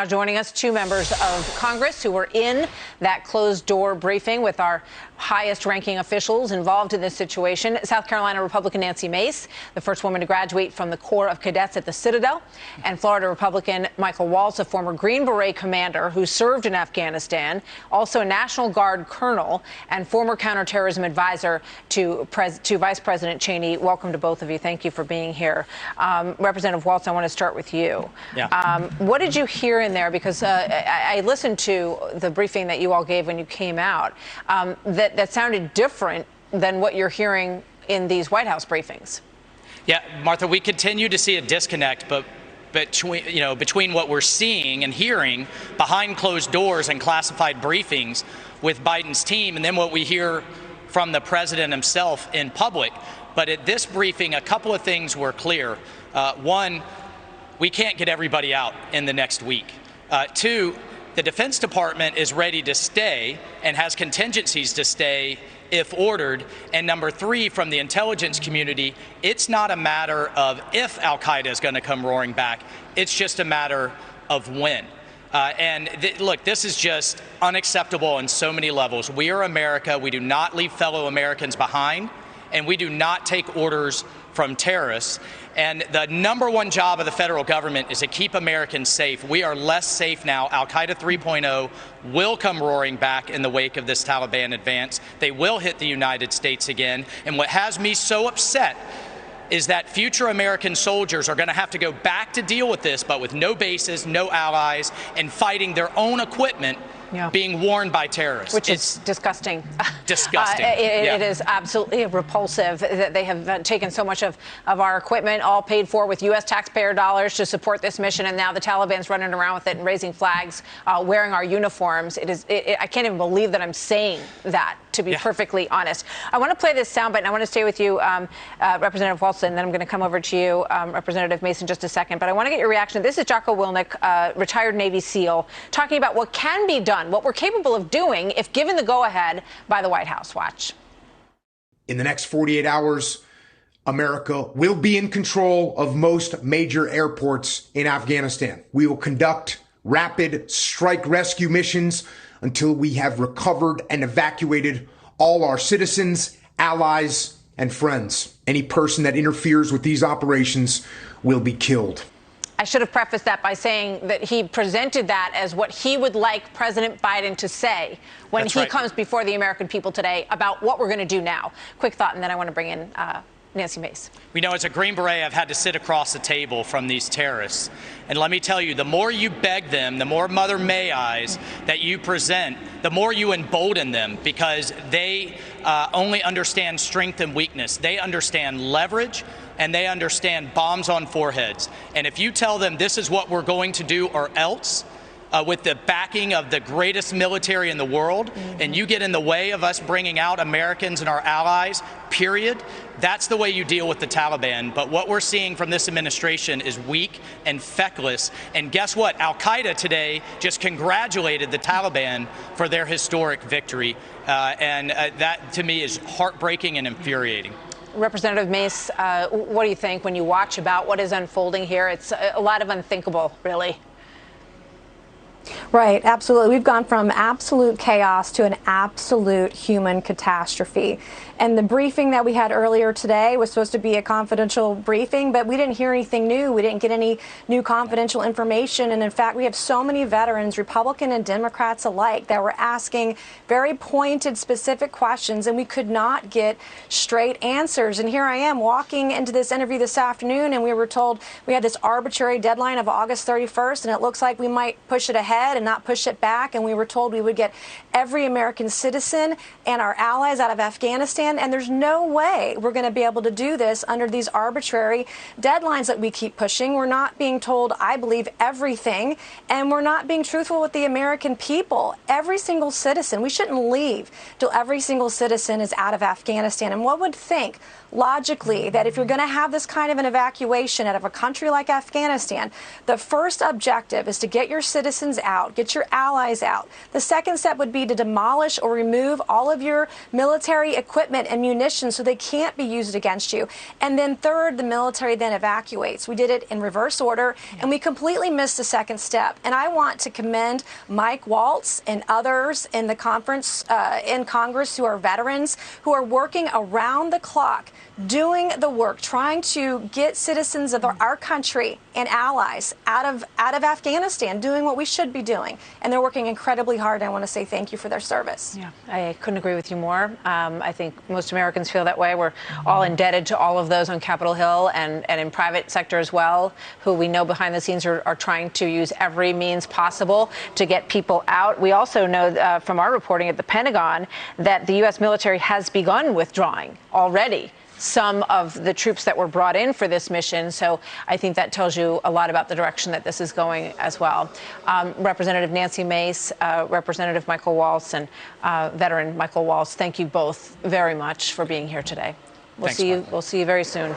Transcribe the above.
Joining us, two members of Congress who were in that closed-door briefing with our highest-ranking officials involved in this situation. South Carolina Republican Nancy Mace, the first woman to graduate from the Corps of Cadets at the Citadel, and Florida Republican Michael Waltz, a former Green Beret commander who served in Afghanistan, also a National Guard colonel and former counterterrorism advisor to Vice President Cheney. Welcome to both of you. Thank you for being here. Representative Waltz, I want to start with you. Yeah. What did you hear in there? Because I listened to the briefing that you all gave when you came out. That sounded different than what you're hearing in these White House briefings. Yeah, Martha, we continue to see a disconnect, but between what we're seeing and hearing behind closed doors and classified briefings with Biden's team, and then what we hear from the president himself in public. But at this briefing, a couple of things were clear. One, we can't get everybody out in the next week. Two, the Defense Department is ready to stay and has contingencies to stay if ordered. And number three, from the intelligence community, it's not a matter of if al-Qaeda is going to come roaring back. It's just a matter of when. Look, this is just unacceptable on so many levels. We are America. We do not leave fellow Americans behind, and we do not take orders from terrorists. And the number one job of the federal government is to keep Americans safe. We are less safe now. Al-Qaeda 3.0 will come roaring back in the wake of this Taliban advance. They will hit the United States again. And what has me so upset is that future American soldiers are going to have to go back to deal with this, but with no bases, no allies, and fighting their own equipment. Yeah. Being warned by terrorists. Which is disgusting. Disgusting. It is absolutely repulsive that they have taken so much of our equipment, all paid for with U.S. taxpayer dollars to support this mission, and now the Taliban's running around with it and raising flags, wearing our uniforms. I can't even believe that I'm saying that, to be perfectly honest. I want to play this soundbite, and I want to stay with you, Representative Waltz, and then I'm going to come over to you, Representative Mason, just a second. But I want to get your reaction. This is Jocko Willink, retired Navy SEAL, talking about what can be done, what we're capable of doing if given the go-ahead by the White House. Watch. In the next 48 hours, America will be in control of most major airports in Afghanistan. We will conduct rapid strike rescue missions until we have recovered and evacuated all our citizens, allies, and friends. Any person that interferes with these operations will be killed. I should have prefaced that by saying that he presented that as what he would like President Biden to say when he comes before the American people today about what we're going to do now. Quick thought, and then I want to bring in Nancy Mace. We know as a Green Beret, I've had to sit across the table from these terrorists. And let me tell you, the more you beg them, the more Mother May Eyes that you present, the more you embolden them, because they only understand strength and weakness. They understand leverage, and they understand bombs on foreheads. And if you tell them this is what we're going to do or else, with the backing of the greatest military in the world, and you get in the way of us bringing out Americans and our allies, period, that's the way you deal with the Taliban. But what we're seeing from this administration is weak and feckless. And guess what? Al-Qaeda today just congratulated the Taliban for their historic victory. That, to me, is heartbreaking and infuriating. Representative Mace, what do you think when you watch about what is unfolding here? It's a lot of unthinkable, really. Right, absolutely. We've gone from absolute chaos to an absolute human catastrophe. And the briefing that we had earlier today was supposed to be a confidential briefing, but we didn't hear anything new. We didn't get any new confidential information. And in fact, we have so many veterans, Republican and Democrats alike, that were asking very pointed, specific questions, and we could not get straight answers. And here I am walking into this interview this afternoon, and we were told we had this arbitrary deadline of August 31st, and it looks like we might push it ahead and not push it back. And we were told we would get every American citizen and our allies out of Afghanistan. And there's no way we're going to be able to do this under these arbitrary deadlines that we keep pushing. We're not being told, I believe, everything, and we're not being truthful with the American people. Every single citizen, we shouldn't leave till every single citizen is out of Afghanistan. And one would think, logically, that if you're going to have this kind of an evacuation out of a country like Afghanistan, the first objective is to get your citizens out, out. Get your allies out. The second step would be to demolish or remove all of your military equipment and munitions so they can't be used against you. And then third, the military then evacuates. We did it in reverse order, and we completely missed the second step. And I want to commend Mike Waltz and others in the conference, in Congress, who are veterans, who are working around the clock, doing the work, trying to get citizens of our country and allies out of Afghanistan, doing what we should be doing. And they're working incredibly hard. I want to say thank you for their service. Yeah, I couldn't agree with you more. I think most Americans feel that way. We're all indebted to all of those on Capitol Hill and in private sector as well, who we know behind the scenes are trying to use every means possible to get people out. We also know from our reporting at the Pentagon that the U.S. military has begun withdrawing already some of the troops that were brought in for this mission. So I think that tells you a lot about the direction that this is going as well. Representative Nancy Mace, Representative Michael Waltz, and veteran Michael Waltz, thank you both very much for being here today. We'll see you very soon.